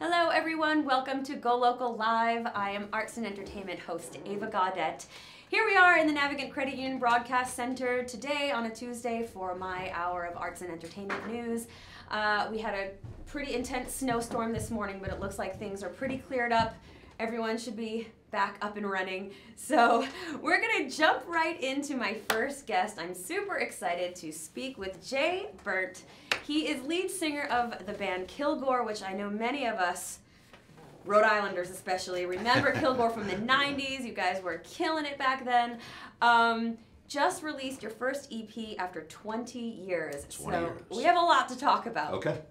Hello everyone, welcome to GoLocal Live. I am Arts and Entertainment host Ava Gaudette. Here we are in the Navigant Credit Union Broadcast Center today on a Tuesday for my hour of arts and entertainment news. We had a pretty intense snowstorm this morning, but it looks like things are pretty cleared up. Everyone should be back up and running. So we're gonna jump right into my first guest. I'm super excited to speak with Jay Burnt. He is lead singer of the band Kilgore, which I know many of us, Rhode Islanders especially, remember Kilgore from the 90s. You guys were killing it back then. Just released your first EP after 20 years. 20 years. We have a lot to talk about. Okay.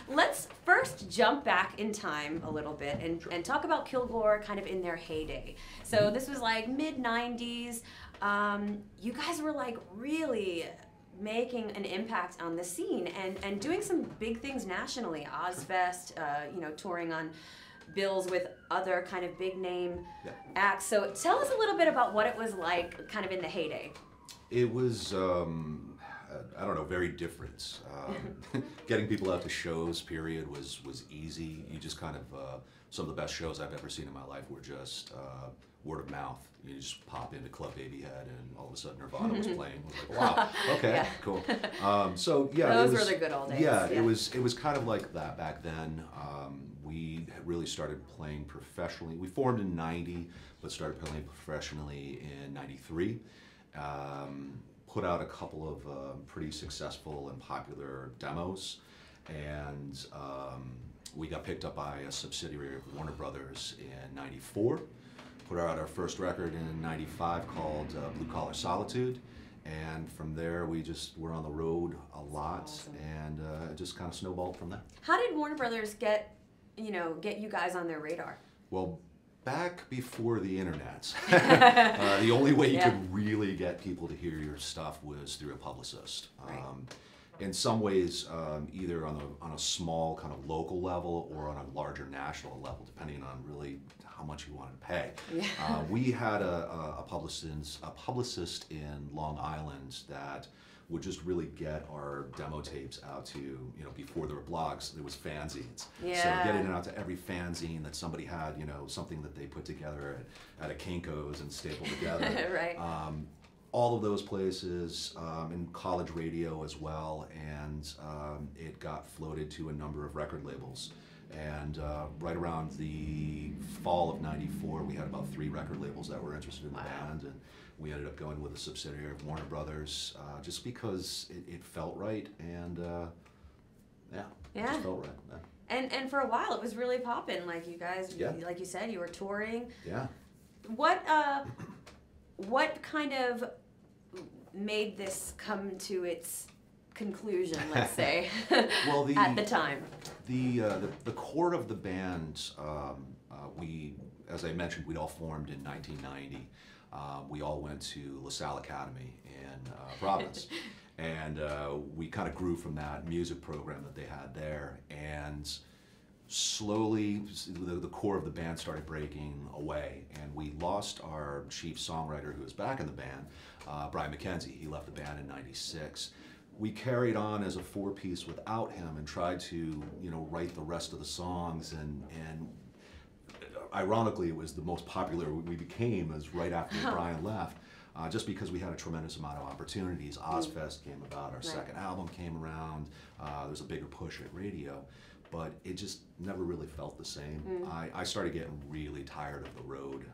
Let's first jump back in time a little bit and talk about Kilgore kind of in their heyday. So this was like mid-90s. You guys were like really making an impact on the scene and doing some big things nationally. Ozfest, you know, touring on bills with other kind of big name acts. So tell us a little bit about what it was like kind of in the heyday. It was, I don't know, very different. Getting people out to shows, period, was easy. You just kind of, some of the best shows I've ever seen in my life were just word of mouth. You just pop into Club Babyhead and all of a sudden Nirvana was playing. I was like, wow, okay, cool. So yeah, those were the good old days. Yeah, it was kind of like that back then. We really started playing professionally. We formed in '90, but started playing professionally in '93. Put out a couple of pretty successful and popular demos, and we got picked up by a subsidiary of Warner Brothers in '94. Put out our first record in '95 called Blue Collar Solitude, and from there we just were on the road a lot, and it just kind of snowballed from there. How did Warner Brothers get you guys on their radar? Well, back before the internet, the only way you could really get people to hear your stuff was through a publicist. Right. In some ways, either on a small kind of local level or on a larger national level, depending on really how much you wanted to pay. Yeah. We had a publicist in Long Island that would just really get our demo tapes out to, you know, before there were blogs, there was fanzines. Yeah. So getting it out to every fanzine that somebody had, you know, something that they put together at a Kinko's and stapled together. Right. All of those places, in college radio as well, and it got floated to a number of record labels. And right around the fall of '94, we had about 3 record labels that were interested in the band, and we ended up going with a subsidiary of Warner Brothers, just because it felt right, and it just felt right. Yeah. And for a while, it was really popping. Like you guys, like you said, you were touring. Yeah. What kind of made this come to its conclusion, let's say, well, at the time? The core of the band, we, as I mentioned, we'd all formed in 1990. We all went to LaSalle Academy in Providence, and we kind of grew from that music program that they had there, and slowly the core of the band started breaking away, and we lost our chief songwriter who was back in the band, Brian McKenzie. He left the band in '96. We carried on as a 4-piece without him and tried to, you know, write the rest of the songs, and ironically it was the most popular we became as right after Brian left, just because we had a tremendous amount of opportunities. Ozfest came about, our second album came around, there was a bigger push at radio, but it just never really felt the same. I started getting really tired of the road,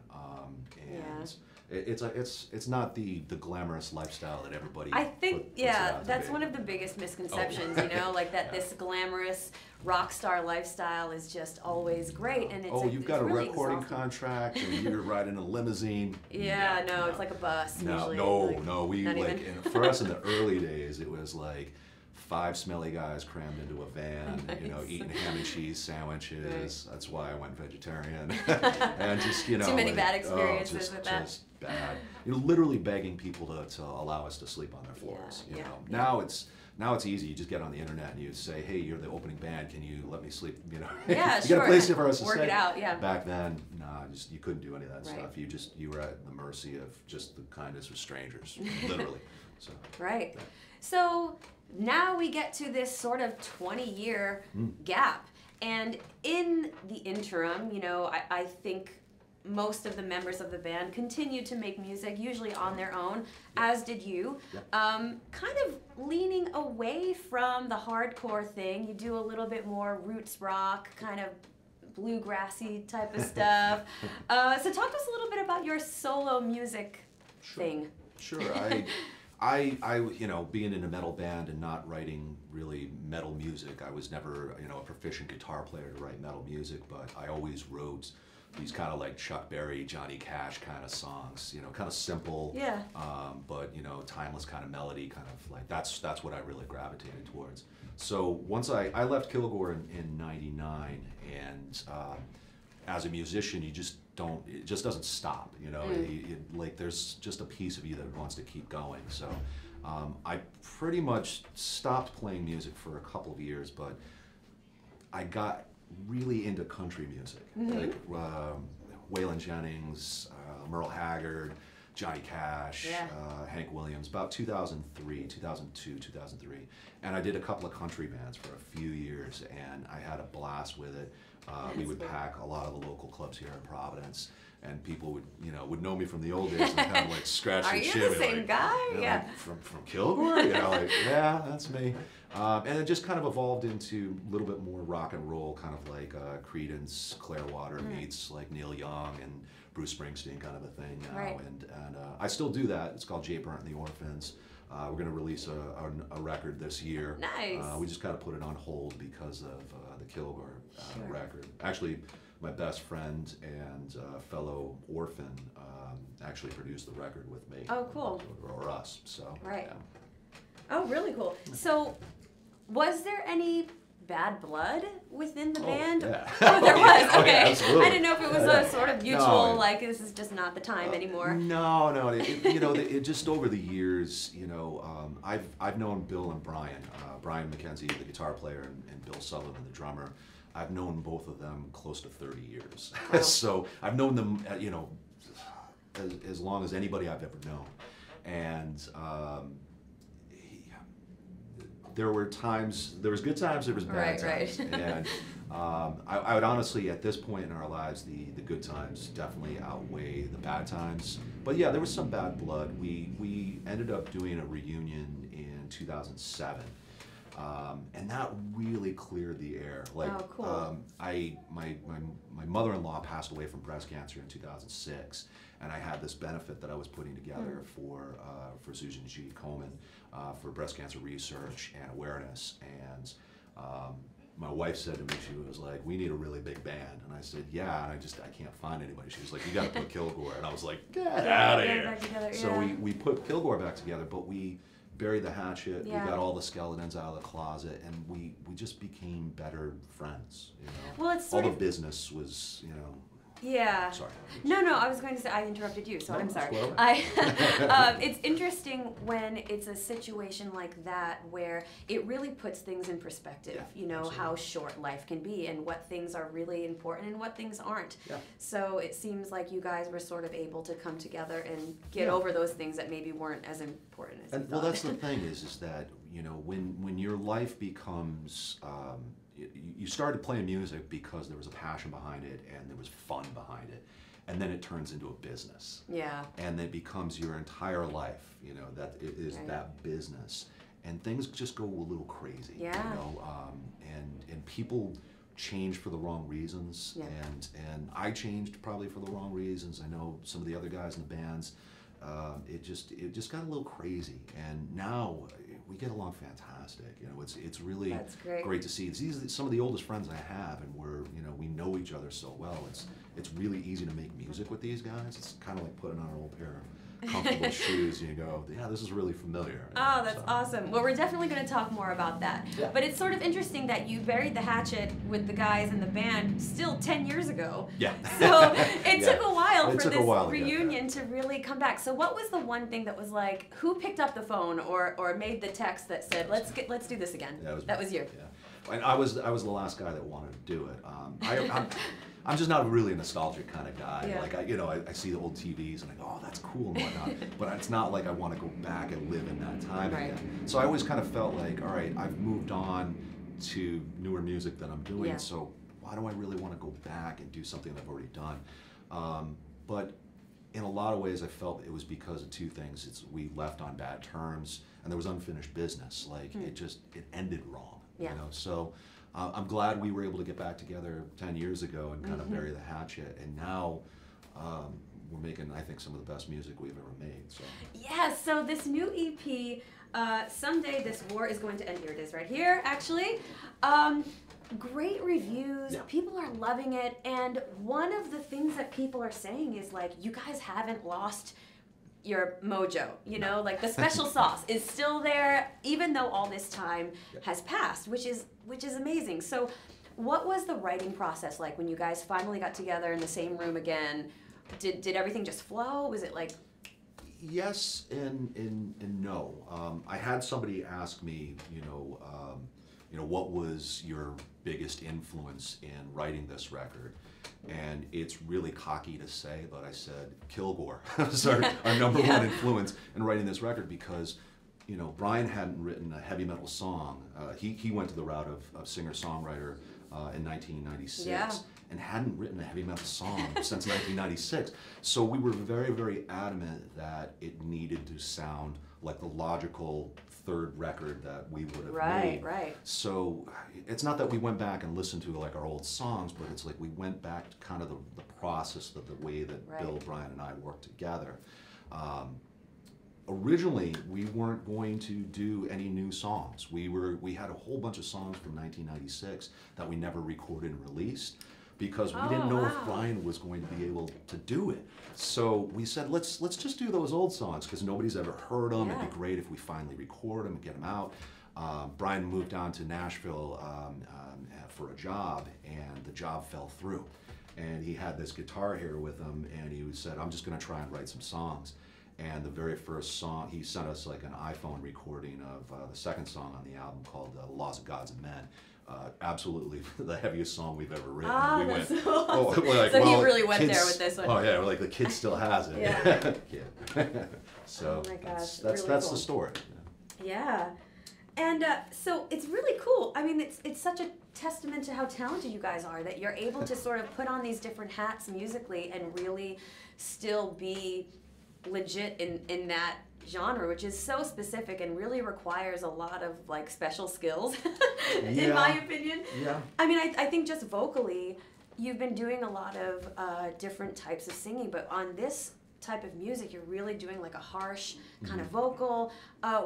and it's not the glamorous lifestyle that everybody puts that's one of the biggest misconceptions, you know, like that this glamorous rock star lifestyle is just always great, and it's you've got a really recording contract and you're riding a limousine. No, it's like a bus usually. No, we like for us in the early days it was like 5 smelly guys crammed into a van, you know, eating ham and cheese sandwiches. Right. That's why I went vegetarian. And just, you know, too many bad experiences with that. Just bad. You know, literally begging people to allow us to sleep on their floors. You know, now it's easy. You just get on the internet and you say, "Hey, you're the opening band. Can you let me sleep?" You know, yeah, you got a place for us to work stay. it out. Yeah. Back then, you couldn't do any of that stuff. You were at the mercy of just the kindness of strangers, literally. So. Right. So now we get to this sort of 20-year gap. And in the interim, you know, I think most of the members of the band continued to make music, usually on their own, as did you. Kind of leaning away from the hardcore thing. You do a little bit more roots rock, kind of bluegrassy type of stuff. So talk to us a little bit about your solo music thing. Sure. I, you know, being in a metal band and not writing really metal music, I was never, you know, a proficient guitar player to write metal music, but I always wrote these kind of like Chuck Berry, Johnny Cash kind of songs, you know, kind of simple, but, you know, timeless kind of melody, kind of like, that's what I really gravitated towards. So once I left Kilgore in '99, and as a musician, you just don't, it just doesn't stop, you know, like there's just a piece of you that wants to keep going. So I pretty much stopped playing music for a couple of years, but I got really into country music, like Waylon Jennings, Merle Haggard, Johnny Cash, Hank Williams, about 2003, 2002, 2003. And I did a couple of country bands for a few years, and I had a blast with it. We would pack a lot of the local clubs here in Providence, and people would, you know, would know me from the old days and kind of like scratch their chin. Are you the same guy? Like, from Kilgore? You know, like, yeah, that's me. And it just kind of evolved into a little bit more rock and roll, kind of like Creedence Clearwater meets like Neil Young and Bruce Springsteen kind of a thing now. And I still do that. It's called Jay Burnt and the Orphans. We're going to release a record this year. Nice. We just kind of put it on hold because of the Kilgore record. Actually, my best friend and fellow orphan actually produced the record with me. Oh, cool. Or us. So. Yeah. Oh, really cool. So, was there any bad blood within the band? Yeah. Oh, there was. Okay. Absolutely. I didn't know if it was a sort of mutual, like this is just not the time anymore. No. You know, it just over the years, you know, I've known Bill and Brian, Brian McKenzie, the guitar player, and Bill Sullivan, the drummer. I've known both of them close to 30 years. Wow. So I've known them, you know, as long as anybody I've ever known, and. There were times, there was good times, there was bad times. And I would honestly, at this point in our lives, the good times definitely outweigh the bad times. But yeah, there was some bad blood. We ended up doing a reunion in 2007. And that really cleared the air. Like, oh, cool. My mother-in-law passed away from breast cancer in 2006, and I had this benefit that I was putting together for Susan G. Komen for breast cancer research and awareness. And my wife said to me, she was like, "We need a really big band." And I said, "Yeah," and I can't find anybody. She was like, "You got to put Kilgore." And I was like, "Get out of here!" So we put Kilgore back together, but we buried the hatchet. We got all the skeletons out of the closet, and we just became better friends. You know, well, it's all the business was, you know. Yeah. Sorry. No, I was going to say I interrupted you, so I'm sorry. It's interesting when it's a situation like that where it really puts things in perspective. Yeah, you know, absolutely. how short life can be and what things are really important and what things aren't. Yeah. So it seems like you guys were sort of able to come together and get over those things that maybe weren't as important as you thought. Well, that's the thing is that, you know, when your life becomes you started playing music because there was a passion behind it and there was fun behind it, and then it turns into a business. Yeah. And it becomes your entire life, you know, that it is that business, and things just go a little crazy. Yeah. You know, and people change for the wrong reasons, and I changed probably for the wrong reasons. I know some of the other guys in the bands. It just got a little crazy, and now we get along fantastic. You know, it's really great to see. These are some of the oldest friends I have, and we know each other so well. It's really easy to make music with these guys. It's kind of like putting on an old pair of comfortable shoes, and you go, yeah, this is really familiar. Oh, that's awesome. Well, we're definitely going to talk more about that. Yeah. But it's sort of interesting that you buried the hatchet with the guys in the band still 10 years ago. Yeah. So it took a while for this to reunion to really come back. So what was the one thing that was like, who picked up the phone or made the text that said, let's do this again? Yeah, that was you. Yeah. And I was the last guy that wanted to do it. I'm just not really a nostalgic kind of guy. Yeah. Like I see the old TVs and I go, oh, that's cool and whatnot. But it's not like I want to go back and live in that time Right. again. So I always kind of felt like, all right, I've moved on to newer music that I'm doing. Yeah. So why do I really want to go back and do something that I've already done? But in a lot of ways, I felt it was because of two things. We left on bad terms, and there was unfinished business. Like it ended wrong. Yeah. So I'm glad we were able to get back together 10 years ago and kind of bury the hatchet. And now we're making, I think, some of the best music we've ever made. So Yeah. So this new EP, Someday This War Is Going to End. Here it is, right here, actually. Great reviews. Yeah. People are loving it, and one of the things that people are saying is like, you guys haven't lost your mojo, like the special sauce is still there even though all this time has passed, which is amazing. So what was the writing process like when you guys finally got together in the same room again? Did everything just flow? Was it like... Yes and no. I had somebody ask me, what was your biggest influence in writing this record? And it's really cocky to say, but I said Kilgore was our number one influence in writing this record because, Brian hadn't written a heavy metal song. He went to the route of singer-songwriter in 1996 and hadn't written a heavy metal song since 1996. So we were very, very adamant that it needed to sound like the logical third record that we would have made. Right. So it's not that we went back and listened to like our old songs, but it's like we went back to kind of the process of the way that Bill, Brian, and I worked together. Originally, we weren't going to do any new songs. We had a whole bunch of songs from 1996 that we never recorded and released because we didn't know if Brian was going to be able to do it. So we said, let's just do those old songs because nobody's ever heard them. It'd be great if we finally record them and get them out. Brian moved down to Nashville for a job, and the job fell through. And he had this guitar here with him, and he said, I'm just going to try and write some songs. And the very first song, he sent us like an iPhone recording of the second song on the album called Laws of Gods and Men. Absolutely the heaviest song we've ever written. Ah, we that's went, so awesome. we're like, So well, he really went kids, there with this one. Oh yeah, we're like the kid still has it. Yeah. Yeah. So Oh my gosh, that's really the cool. story. Yeah. And so it's really cool. I mean, it's such a testament to how talented you guys are that you're able to sort of put on these different hats musically and really still be legit in that genre, which is so specific and really requires a lot of like special skills, in my opinion. Yeah. I mean, I think just vocally, you've been doing a lot of different types of singing, but on this type of music, you're really doing like a harsh kind of vocal.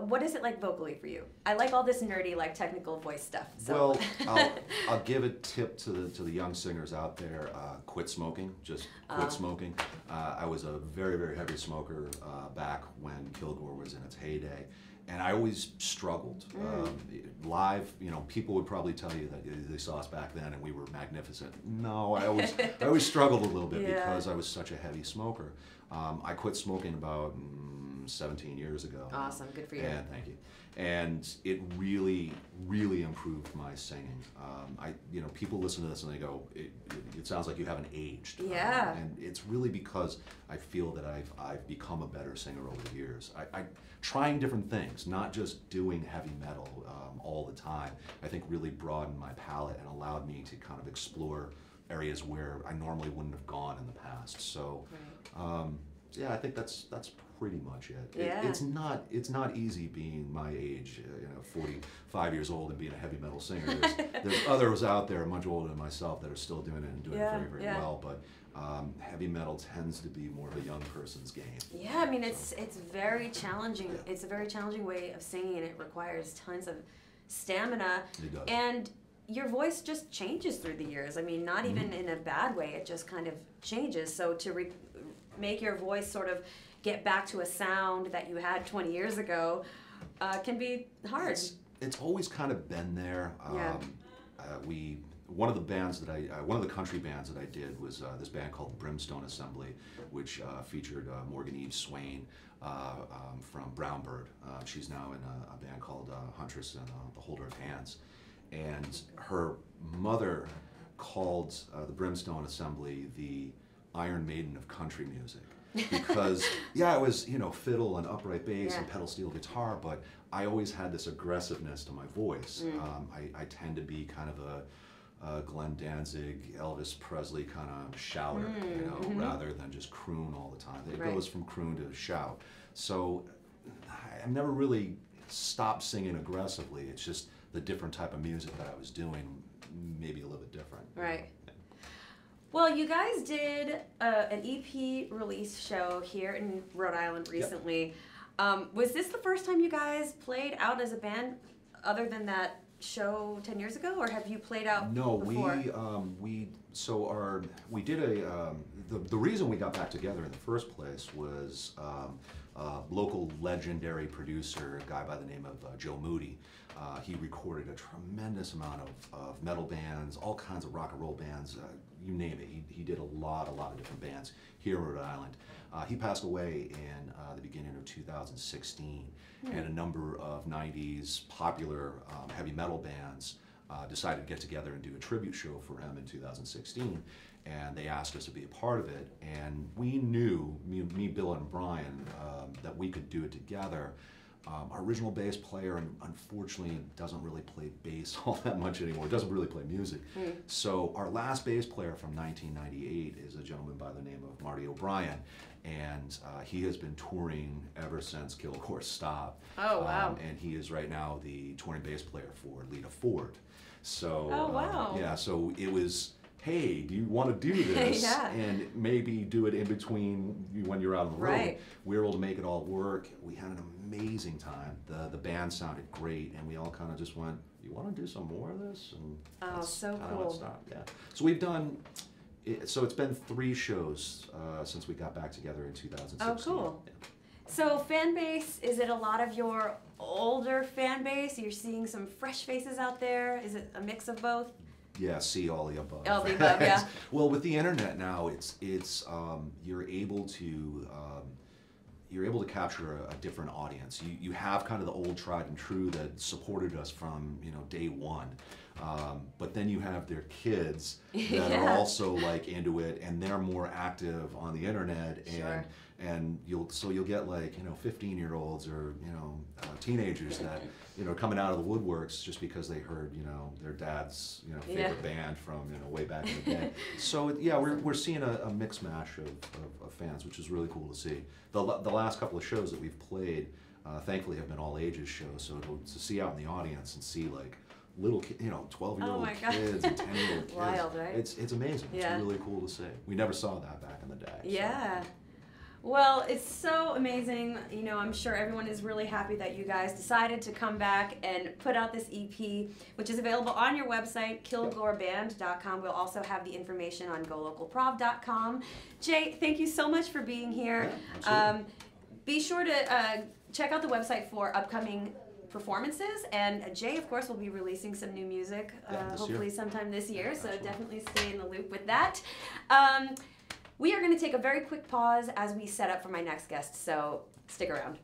What is it like vocally for you? I like all this nerdy, like technical voice stuff. So. Well, I'll give a tip to the young singers out there: quit smoking. Just quit smoking. I was a very, very heavy smoker back when Kilgore was in its heyday, and I always struggled. Live, people would probably tell you that they saw us back then and we were magnificent. No, I always struggled a little bit because I was such a heavy smoker. I quit smoking about 17 years ago. Awesome, good for you. And thank you. And it really, really improved my singing. People listen to this and they go, it sounds like you haven't aged. Yeah. And it's really because I feel that I've become a better singer over the years. I trying different things, not just doing heavy metal all the time, I think really broadened my palette and allowed me to kind of explore areas where I normally wouldn't have gone in the past. So, I think that's pretty much it. Yeah. It's not easy being my age, 45 years old and being a heavy metal singer. There's others out there much older than myself that are still doing it and doing it very, very well. But heavy metal tends to be more of a young person's game. Yeah, I mean it's very challenging. Yeah. It's a very challenging way of singing, and it requires tons of stamina. It does. And your voice just changes through the years. I mean, not even in a bad way. It just kind of changes. So to make your voice sort of get back to a sound that you had 20 years ago can be hard. It's always kind of been there. One of the country bands that I did was this band called Brimstone Assembly, which featured Morgan Eve Swain from Brownbird. She's now in a band called Huntress and the Holder of Hands. And her mother called the Brimstone Assembly the Iron Maiden of country music. Because, yeah, it was, fiddle and upright bass and pedal steel guitar, but I always had this aggressiveness to my voice. I tend to be kind of a Glenn Danzig, Elvis Presley kind of shouter, rather than just croon all the time. It goes from croon to shout. So I've never really stopped singing aggressively. It's just the different type of music that I was doing, maybe a little bit different. Right. Well, you guys did an EP release show here in Rhode Island recently. Was this the first time you guys played out as a band, other than that show 10 years ago, or have you played out before? We did the reason we got back together in the first place was local legendary producer, a guy by the name of Joe Moody. He recorded a tremendous amount of metal bands, all kinds of rock and roll bands, you name it. He did a lot of different bands here in Rhode Island. He passed away in the beginning of 2016, and a number of 90s popular heavy metal bands decided to get together and do a tribute show for him in 2016, and they asked us to be a part of it, and we knew, me Bill, and Brian, that we could do it together. Our original bass player, unfortunately, doesn't really play bass all that much anymore. Doesn't really play music. So our last bass player from 1998 is a gentleman by the name of Marty O'Brien, and he has been touring ever since Kill Course stopped. Oh, wow. And he is right now the touring bass player for Lita Ford. So oh, wow. Yeah, so it was, hey, do you want to do this? And maybe do it in between when you're out on the road. We were able to make it all work. We had an amazing time. The band sounded great, and we all kind of just went, you want to do some more of this? And that's so cool. So we've done, so it's been 3 shows since we got back together in 2016. Oh, cool. So fan base, is it a lot of your older fan base? You're seeing some fresh faces out there? Is it a mix of both? Yeah, see all the above. All the above, yeah. Well, with the internet now, it's you're able to capture a different audience. You have kind of the old tried and true that supported us from day one, but then you have their kids that are also like into it, and they're more active on the internet, and you'll get like 15-year-olds or teenagers that coming out of the woodworks just because they heard their dad's favorite band from way back in the day. So we're seeing a mixed mash of fans, which is really cool to see. The last couple of shows that we've played, thankfully, have been all ages shows. So to see out in the audience and see like little 12-year-old kids and 10-year-old kids, wild, right? It's amazing. It's really cool to see. We never saw that back in the day. Yeah. So. Well, it's so amazing. I'm sure everyone is really happy that you guys decided to come back and put out this EP, which is available on your website, kilgoreband.com. We'll also have the information on golocalprov.com. Jay, thank you so much for being here. Yeah, be sure to check out the website for upcoming performances, and Jay, of course, will be releasing some new music, hopefully sometime this year, so definitely stay in the loop with that. We are going to take a very quick pause as we set up for my next guest, so stick around.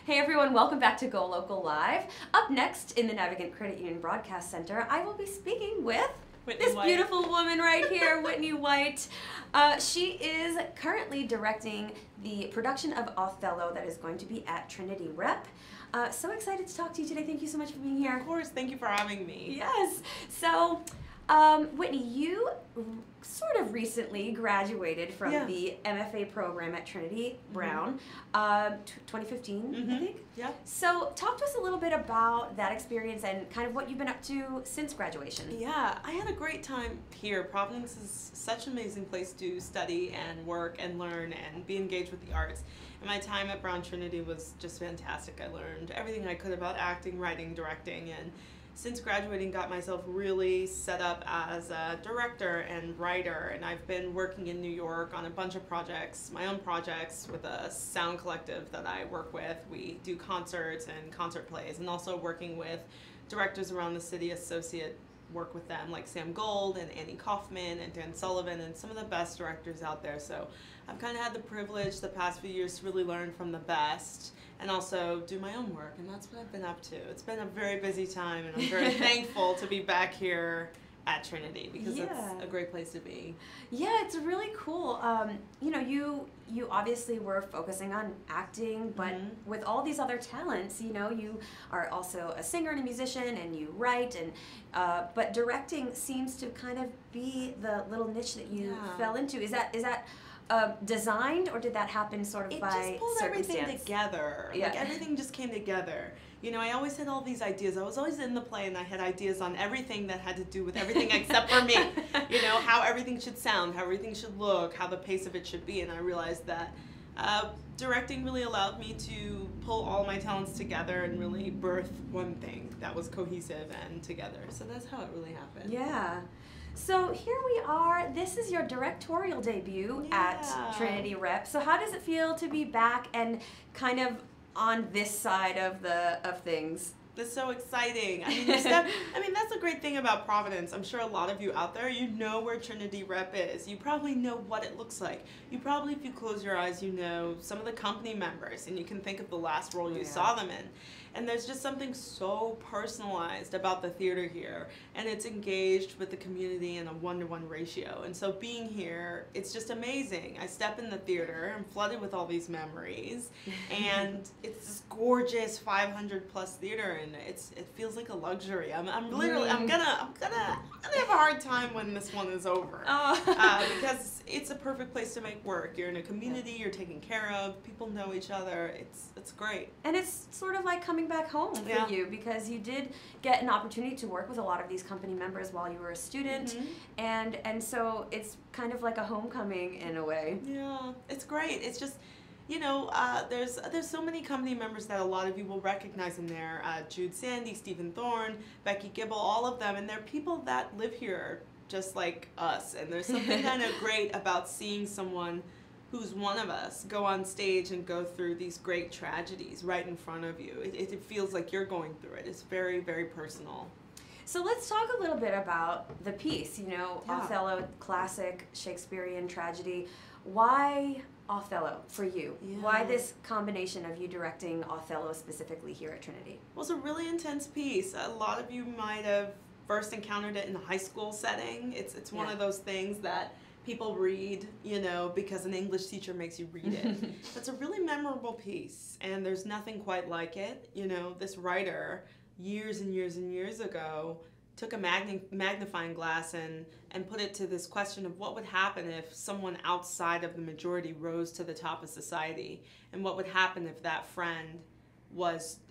Hey everyone, welcome back to Go Local Live. Up next in the Navigant Credit Union Broadcast Center, I will be speaking with this beautiful woman right here, Whitney White. She is currently directing the production of Othello that is going to be at Trinity Rep. So excited to talk to you today. Thank you so much for being here. Of course, thank you for having me. Yes. So, Whitney, you sort of recently graduated from the MFA program at Trinity Brown, 2015, I think. Yeah. So talk to us a little bit about that experience and kind of what you've been up to since graduation. Yeah, I had a great time here. Providence is such an amazing place to study and work and learn and be engaged with the arts. And my time at Brown Trinity was just fantastic. I learned everything I could about acting, writing, directing, and since graduating got myself really set up as a director and writer, and I've been working in New York on a bunch of projects, my own projects with a sound collective that I work with. We do concerts and concert plays, and also working with directors around the city, associate work with them like Sam Gold and Annie Kaufman and Dan Sullivan and some of the best directors out there. So I've kind of had the privilege the past few years to really learn from the best and also do my own work, and that's what I've been up to. It's been a very busy time, and I'm very thankful to be back here at Trinity because it's a great place to be. Yeah, it's really cool. You know, you obviously were focusing on acting, but with all these other talents, you know, you are also a singer and a musician, and you write, and but directing seems to kind of be the little niche that you fell into. Is that designed, or did that happen sort of by circumstance? It just pulled everything together. Yeah. Like everything just came together. You know, I always had all these ideas. I was always in the play, and I had ideas on everything that had to do with everything except for me. You know, how everything should sound, how everything should look, how the pace of it should be. And I realized that directing really allowed me to pull all my talents together and really birth one thing that was cohesive and together. So that's how it really happened. Yeah. So here we are. This is your directorial debut at Trinity Rep. So how does it feel to be back and kind of on this side of things? That's so exciting. I mean, that's the great thing about Providence. I'm sure a lot of you out there, you know where Trinity Rep is. You probably know what it looks like. You probably, if you close your eyes, you know some of the company members, and you can think of the last role you saw them in. And there's just something so personalized about the theater here, and it's engaged with the community in a 1-to-1 ratio. And so being here, it's just amazing. I step in the theater, I'm flooded with all these memories, and it's this gorgeous 500-plus theater, and it feels like a luxury. I'm gonna have a hard time when this one is over, because it's a perfect place to make work. You're in a community, you're taken care of, people know each other. It's great. And it's sort of like coming back home for you, because you did get an opportunity to work with a lot of these company members while you were a student, and so it's kind of like a homecoming in a way. Yeah, it's great. It's just, you know, there's so many company members that a lot of you will recognize in there. Jude Sandy, Stephen Thorne, Becky Gibble, all of them, and they're people that live here just like us, and there's something kind of great about seeing someone who's one of us go on stage and go through these great tragedies right in front of you. It feels like you're going through it. It's very, very personal. So let's talk a little bit about the piece, you know, Othello, classic Shakespearean tragedy. Why Othello for you? Why this combination of you directing Othello specifically here at Trinity? Well, it's a really intense piece. A lot of you might have first encountered it in a high school setting. It's one of those things that people read, you know, because an English teacher makes you read it. It's a really memorable piece, and there's nothing quite like it. You know, this writer, years and years and years ago, took a magnifying glass and put it to this question of what would happen if someone outside of the majority rose to the top of society, and what would happen if that friend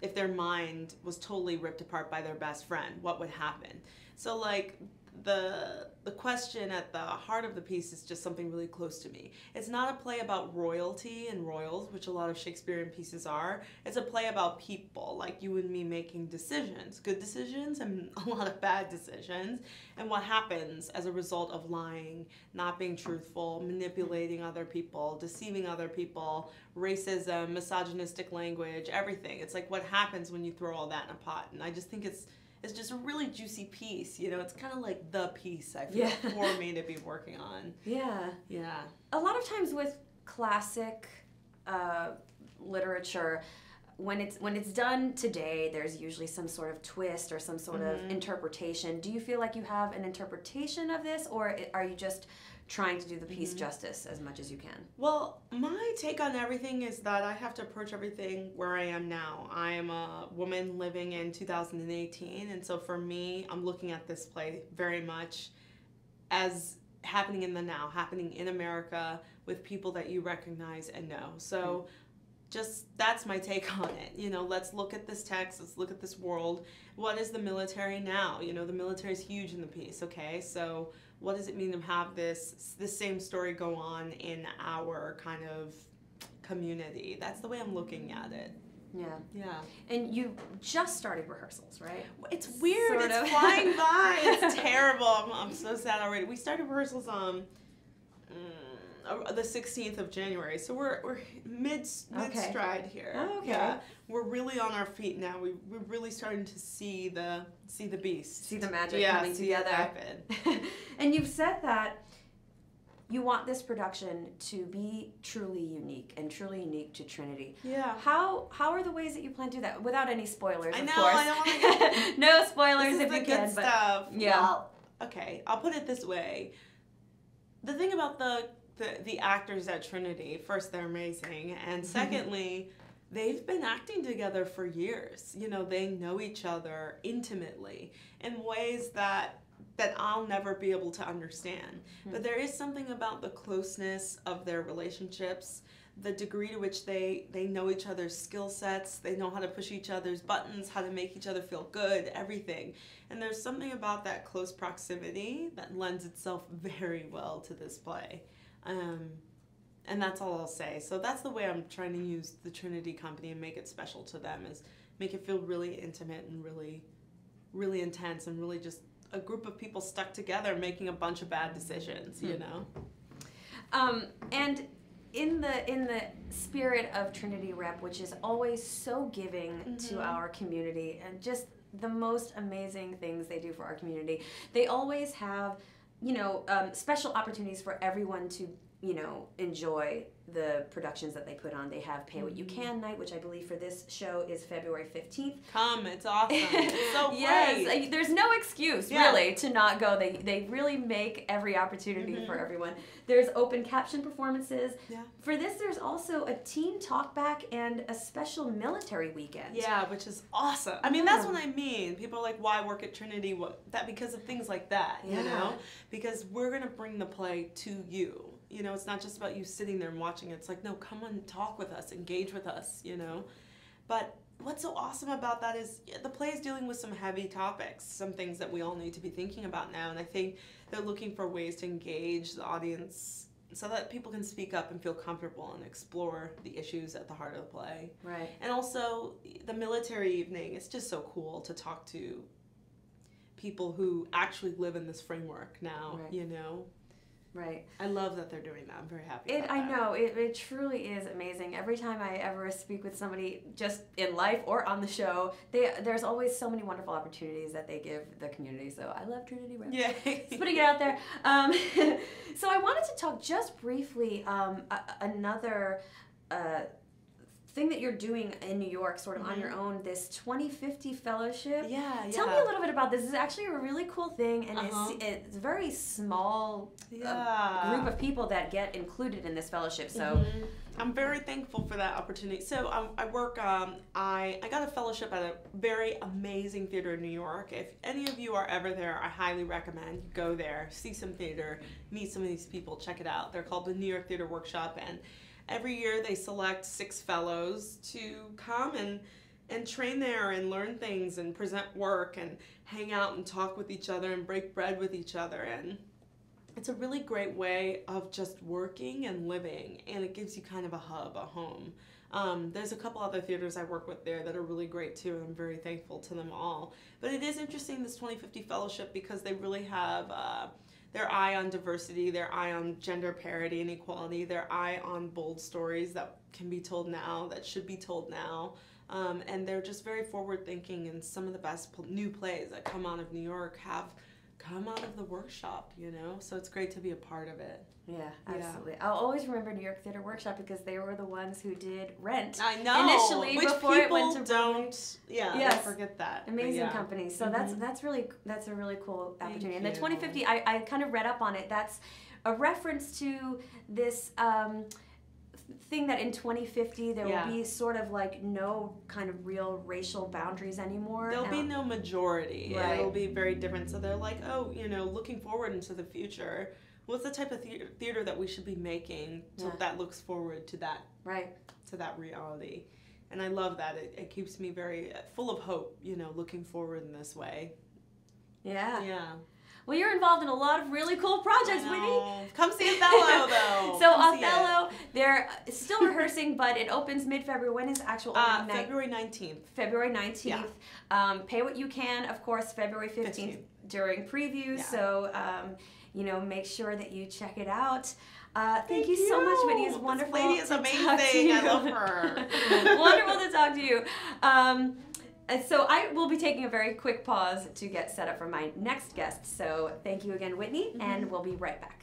if their mind was totally ripped apart by their best friend. What would happen? So like the question at the heart of the piece is just something really close to me. It's not a play about royalty and royals, which a lot of Shakespearean pieces are. It's a play about people like you and me making decisions, good decisions and a lot of bad decisions, and what happens as a result of lying, not being truthful, manipulating other people, deceiving other people, racism, misogynistic language, everything. It's like what happens when you throw all that in a pot. And I just think it's just a really juicy piece, you know. It's kind of like the piece, I feel, for me to be working on. Yeah. Yeah. A lot of times with classic literature, when it's done today, there's usually some sort of twist or some sort of interpretation. Do you feel like you have an interpretation of this, or are you just trying to do the piece justice as much as you can? Well, my take on everything is that I have to approach everything where I am now. I am a woman living in 2018, and so for me, I'm looking at this play very much as happening in the now, happening in America with people that you recognize and know. So just that's my take on it. You know, let's look at this text, let's look at this world. What is the military now? You know, the military is huge in the piece, okay? So what does it mean to have this same story go on in our kind of community? That's the way I'm looking at it. Yeah. Yeah. And you just started rehearsals, right? It's weird. Sort it's of. flying by. It's terrible. I'm so sad already. We started rehearsals the 16th of January, so we're mid stride here. Oh, okay. Yeah, we're really on our feet now. We're really starting to see the beast, See the magic coming see it together. happen. And you've said that you want this production to be truly unique and truly unique to Trinity. Yeah. How are the ways that you plan to do that without any spoilers? I know. Of course. I don't want to. No spoilers This is if the you good can. stuff. But yeah. Well, okay, I'll put it this way. The thing about the actors at Trinity, first, they're amazing, and secondly, they've been acting together for years. You know, they know each other intimately in ways that I'll never be able to understand. But there is something about the closeness of their relationships, the degree to which they know each other's skill sets, they know how to push each other's buttons, how to make each other feel good, everything. And there's something about that close proximity that lends itself very well to this play. And that's all I'll say. So that's the way I'm trying to use the Trinity Company and make it special to them, is make it feel really intimate and really, really intense and really just a group of people stuck together making a bunch of bad decisions, you know? And in the spirit of Trinity Rep, which is always so giving to our community and just the most amazing things they do for our community, they always have, you know, special opportunities for everyone to, you know, enjoy the productions that they put on. They have Pay What You Can night, which I believe for this show is February 15th. Come, it's awesome. It's so great. Yes, there's no excuse really to not go. They really make every opportunity for everyone. There's open caption performances. Yeah. For this, there's also a teen talkback and a special military weekend. Yeah, which is awesome. I mean, that's what I mean. People are like, why work at Trinity? Because of things like that, you know? Because we're going to bring the play to you. You know, it's not just about you sitting there and watching it. It's like, no, come and talk with us, engage with us, you know? But what's so awesome about that is the play is dealing with some heavy topics, some things that we all need to be thinking about now. And I think they're looking for ways to engage the audience so that people can speak up and feel comfortable and explore the issues at the heart of the play. Right. And also the military evening, it's just so cool to talk to people who actually live in this framework now, you know? Right. I love that they're doing that. I'm very happy about that. I know. It truly is amazing. Every time I ever speak with somebody just in life or on the show, there's always so many wonderful opportunities that they give the community. So I love Trinity Rep. Yeah. Just putting it out there. So I wanted to talk just briefly another thing that you're doing in New York, sort of on your own, this 2050 fellowship. Yeah. Tell me a little bit about this. This is actually a really cool thing, and it's a very small group of people that get included in this fellowship. So I'm very thankful for that opportunity. So I work, I got a fellowship at a very amazing theater in New York. If any of you are ever there, I highly recommend you go there, see some theater, meet some of these people, check it out. They're called the New York Theater Workshop, and every year they select 6 fellows to come and train there and learn things and present work and hang out and talk with each other and break bread with each other. And it's a really great way of just working and living, and it gives you kind of a hub, a home. There's a couple other theaters I work with there that are really great too, and I'm very thankful to them all. But it is interesting, this 2050 fellowship, because they really have their eye on diversity, their eye on gender parity and equality, their eye on bold stories that can be told now, that should be told now. And they're just very forward thinking, and some of the best new plays that come out of New York have come out of the workshop, you know? So it's great to be a part of it. Yeah, absolutely. I'll always remember New York Theater Workshop because they were the ones who did Rent. I know. Initially, which before it went to Broadway. don't. Yeah, Yes. I forget that. Amazing company. So that's a really cool opportunity. And the 2050, I kind of read up on it. That's a reference to this thing that in 2050 there will be sort of like no kind of real racial boundaries anymore. There'll be no majority. Right. It'll be very different. So they're like, oh, you know, looking forward into the future, what's the type of theater that we should be making that looks forward to that to that reality? And I love that. It keeps me very full of hope, you know, looking forward in this way. Yeah. Yeah. Well, you're involved in a lot of really cool projects, Whitney. Come see Othello, though. So Othello, they're still rehearsing, but it opens mid-February. When is actual opening night? February 19th. February 19th. Yeah. Pay what you can, of course, February 15th during previews. Yeah. So, you know, make sure that you check it out. Thank you so much, Whitney. It's wonderful. This lady is amazing. I love her. Wonderful to talk to you. So I will be taking a very quick pause to get set up for my next guest. So thank you again, Whitney, and we'll be right back.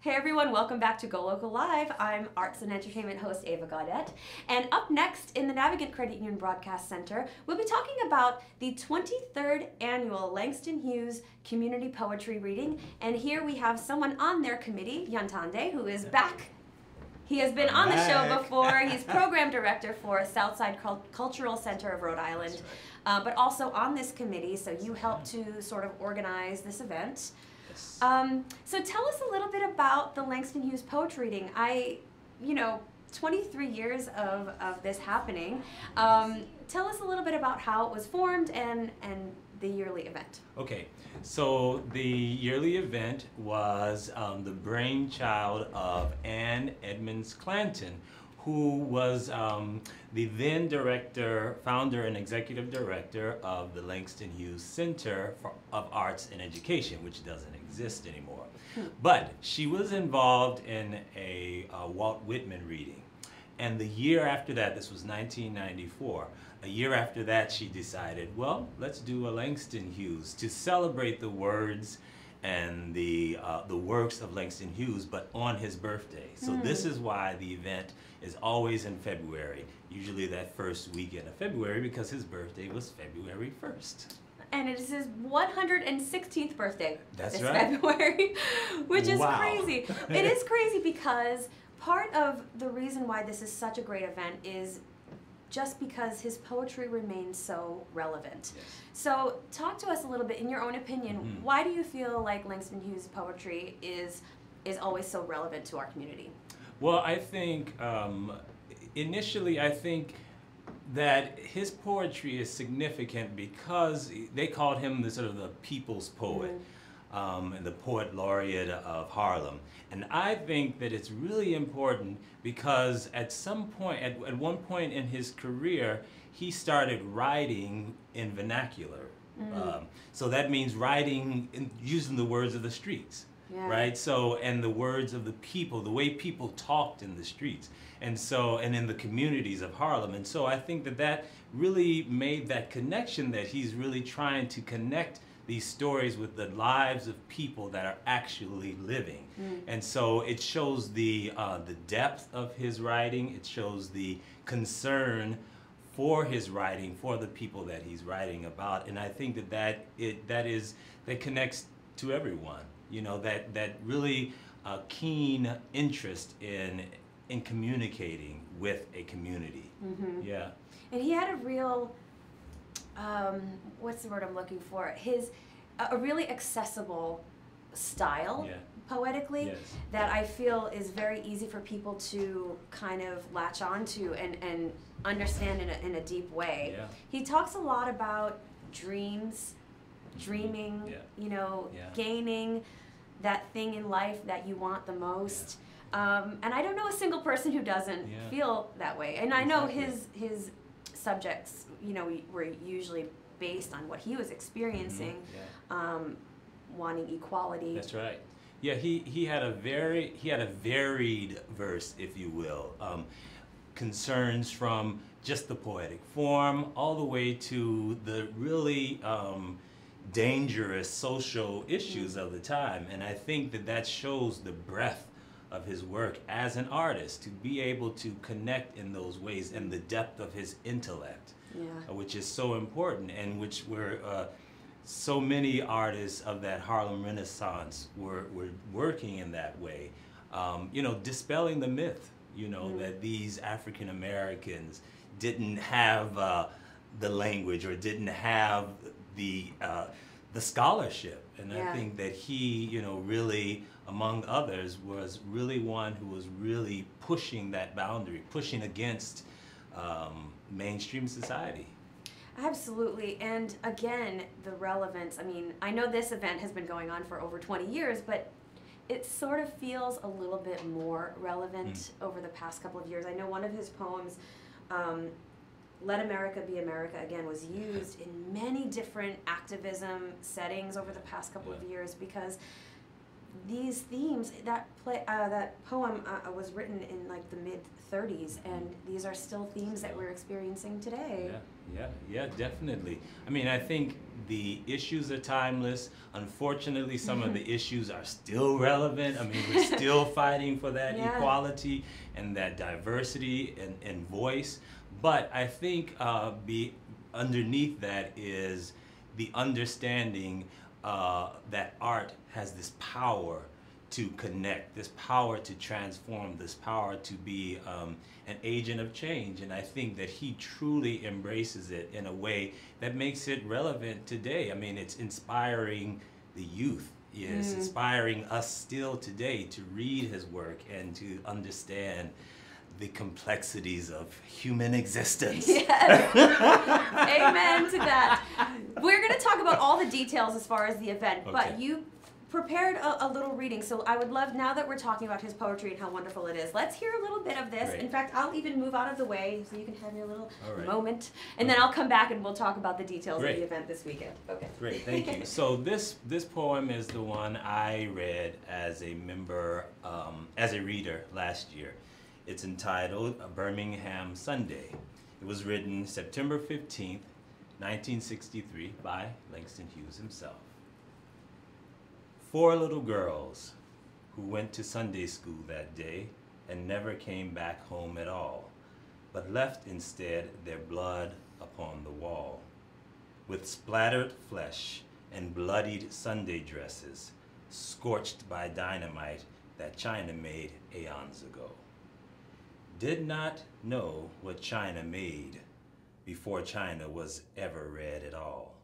Hey everyone, welcome back to GoLocal Live. I'm Arts and Entertainment host Ava Gaudette. And up next in the Navigant Credit Union Broadcast Center, we'll be talking about the 23rd annual Langston Hughes Community Poetry Reading. And here we have someone on their committee, Yantande, who is back. He has been on the show before. He's program director for Southside Cultural Center of Rhode Island, but also on this committee, so you helped to sort of organize this event. So tell us a little bit about the Langston Hughes Poetry Reading. 23 years of this happening. Tell us a little bit about how it was formed and the yearly event. Okay, so the yearly event was the brainchild of Ann Edmonds Clanton, who was the then director, founder and executive director of the Langston Hughes Center of Arts and Education, which doesn't exist anymore. But she was involved in a Walt Whitman reading. And the year after that, this was 1994, a year after that she decided, well, let's do a Langston Hughes to celebrate the words and the works of Langston Hughes, but on his birthday. So this is why the event is always in February, usually that first weekend of February, because his birthday was February 1st. And it is his 116th birthday this February, which is crazy. It is crazy because part of the reason why this is such a great event is just because his poetry remains so relevant. Yes. So talk to us a little bit, in your own opinion, why do you feel like Langston Hughes' poetry is always so relevant to our community? Well, I think initially I think that his poetry is significant because they called him the sort of the people's poet, and the poet laureate of Harlem. And I think that it's really important because at some point, at one point in his career, he started writing in vernacular. So that means writing, using the words of the streets. Yeah. right? So, and the words of the people, the way people talked in the streets, and so, and in the communities of Harlem. And so I think that that really made that connection, that he's really trying to connect these stories with the lives of people that are actually living. And so it shows the depth of his writing. It shows the concern for his writing, for the people that he's writing about. And I think that that connects to everyone. You know, that really keen interest in communicating with a community. Yeah. And he had a real, what's the word I'm looking for? A really accessible style, Yeah. poetically, Yes. that I feel is very easy for people to kind of latch onto and understand in a deep way. Yeah. He talks a lot about dreams, dreaming, Yeah. you know, Yeah. gaining that thing in life that you want the most. And I don't know a single person who doesn't Yeah. feel that way. And I know Exactly. his subjects, you know, were usually based on what he was experiencing, Yeah. wanting equality. That's right. Yeah, he had a varied verse, if you will. Concerns from just the poetic form all the way to the really dangerous social issues of the time. And I think that shows the breadth of his work as an artist, to be able to connect in those ways, and the depth of his intellect, which is so important, and which were so many artists of that Harlem Renaissance were working in that way. You know, dispelling the myth, you know, that these African Americans didn't have the language, or didn't have the scholarship. And I think that he, you know, really, among others, was really one who was really pushing that boundary, pushing against mainstream society. Absolutely. And again, the relevance. I mean, I know this event has been going on for over 20 years, but it sort of feels a little bit more relevant over the past couple of years. I know one of his poems, Let America Be America Again, was used in many different activism settings over the past couple of years, because these themes, that poem was written in like the mid-30s, and these are still themes that we're experiencing today. Yeah, definitely. I mean, I think the issues are timeless. Unfortunately, some of the issues are still relevant. I mean, we're still fighting for that equality and that diversity and voice. But I think underneath that is the understanding that art has this power to connect, this power to transform, this power to be an agent of change. And I think that he truly embraces it in a way that makes it relevant today. I mean, it's inspiring the youth. It's inspiring us still today to read his work and to understand the complexities of human existence. Yes. Amen to that. We're going to talk about all the details as far as the event, but you prepared a little reading, so I would love, now that we're talking about his poetry and how wonderful it is, let's hear a little bit of this. Great. In fact, I'll even move out of the way so you can have your little moment, and then I'll come back and we'll talk about the details of the event this weekend. Okay. Great, thank you. So this poem is the one I read as a member, as a reader last year. It's entitled A Birmingham Sunday. It was written September 15th, 1963 by Langston Hughes himself. 4 little girls who went to Sunday school that day and never came back home at all, but left instead their blood upon the wall. With splattered flesh and bloodied Sunday dresses, scorched by dynamite that China made aeons ago. Did not know what China made before China was ever red at all.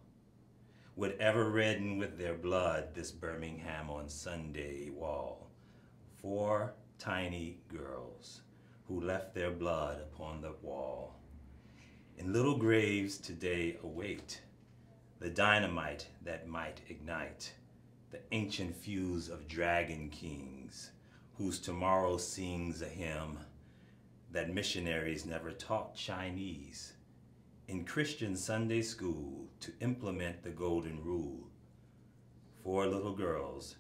Would ever redden with their blood this Birmingham on Sunday wall. 4 tiny girls who left their blood upon the wall. In little graves today await the dynamite that might ignite the ancient fuse of dragon kings, whose tomorrow sings a hymn that missionaries never taught Chinese in Christian Sunday school to implement the golden rule. 4 little girls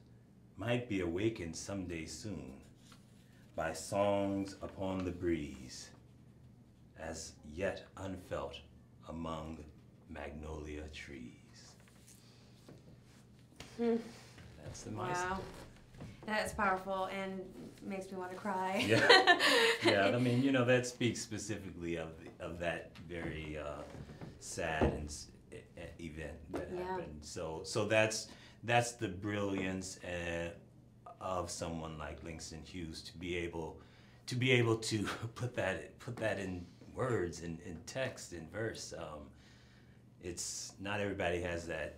might be awakened someday soon by songs upon the breeze, as yet unfelt among magnolia trees. That's the milestone. Wow. That's powerful and makes me want to cry. Yeah, yeah. I mean, you know, that speaks specifically of that very sad event that happened. So that's the brilliance of someone like Langston Hughes to be able to put that in words, in text, in verse. It's not everybody has that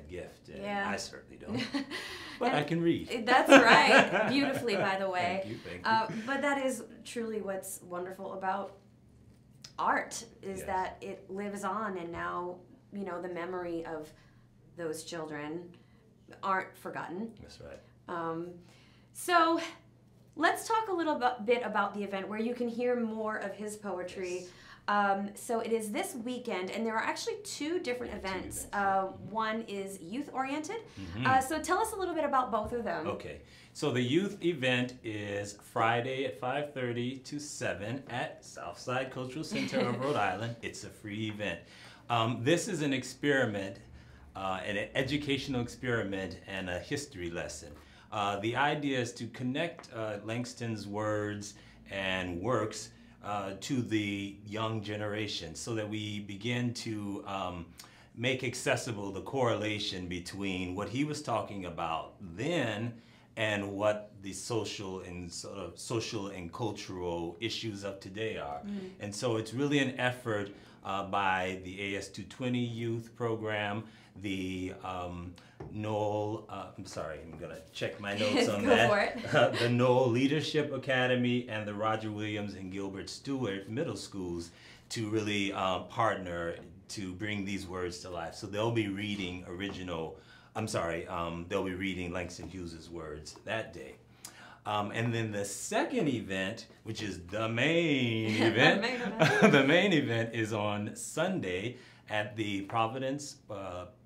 gift, and I certainly don't. But I can read. That's right, beautifully, by the way. Thank you. But that is truly what's wonderful about art, is that it lives on, and now, you know, the memory of those children aren't forgotten. That's right. So let's talk a little bit about the event where you can hear more of his poetry. Yes. So it is this weekend, and there are actually two different events. One is youth-oriented. So tell us a little bit about both of them. Okay. So the youth event is Friday at 5:30 to 7 at Southside Cultural Center of Rhode Island. It's a free event. This is an experiment, an educational experiment and a history lesson. The idea is to connect Langston's words and works to the young generation, so that we begin to make accessible the correlation between what he was talking about then and what the social and cultural issues of today are. And so it's really an effort by the AS220 youth program, the Knoll, I'm sorry, I'm gonna check my notes on that. For it. The Knoll Leadership Academy and the Roger Williams and Gilbert Stewart middle schools to really partner to bring these words to life. So they'll be reading they'll be reading Langston Hughes's words that day. And then the second event, which is the main event, the main event is on Sunday at the Providence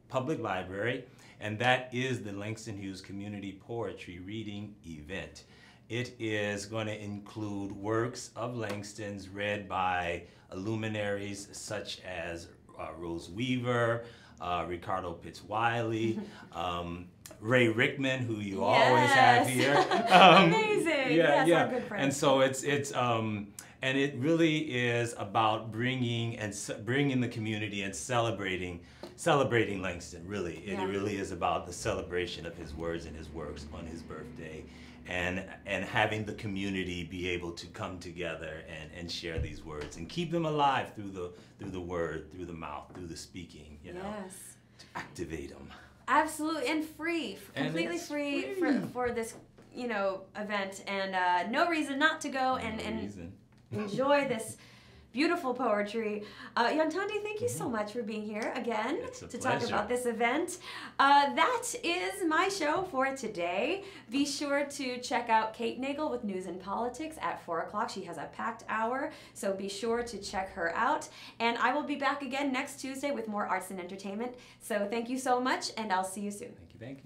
Public Library, and that is the Langston Hughes Community Poetry Reading event. It is going to include works of Langston's read by luminaries such as Rose Weaver, Ricardo Pitts Wiley, Ray Rickman, who you always have here. Amazing. Yeah, yes, our good friend. And so it's and it really is about bringing the community and celebrating Langston. Really, it really is about the celebration of his words and his works on his birthday, and having the community be able to come together and share these words and keep them alive through the word, through the mouth, through the speaking. You know, to activate them. Absolutely, and free, completely free for this, you know, event, and no reason not to go and enjoy this beautiful poetry. Yontandi, thank you so much for being here again to talk about this event. That is my show for today. Be sure to check out Kate Nagel with News and Politics at 4 o'clock. She has a packed hour, so be sure to check her out. And I will be back again next Tuesday with more arts and entertainment. So thank you so much, and I'll see you soon. Thank you.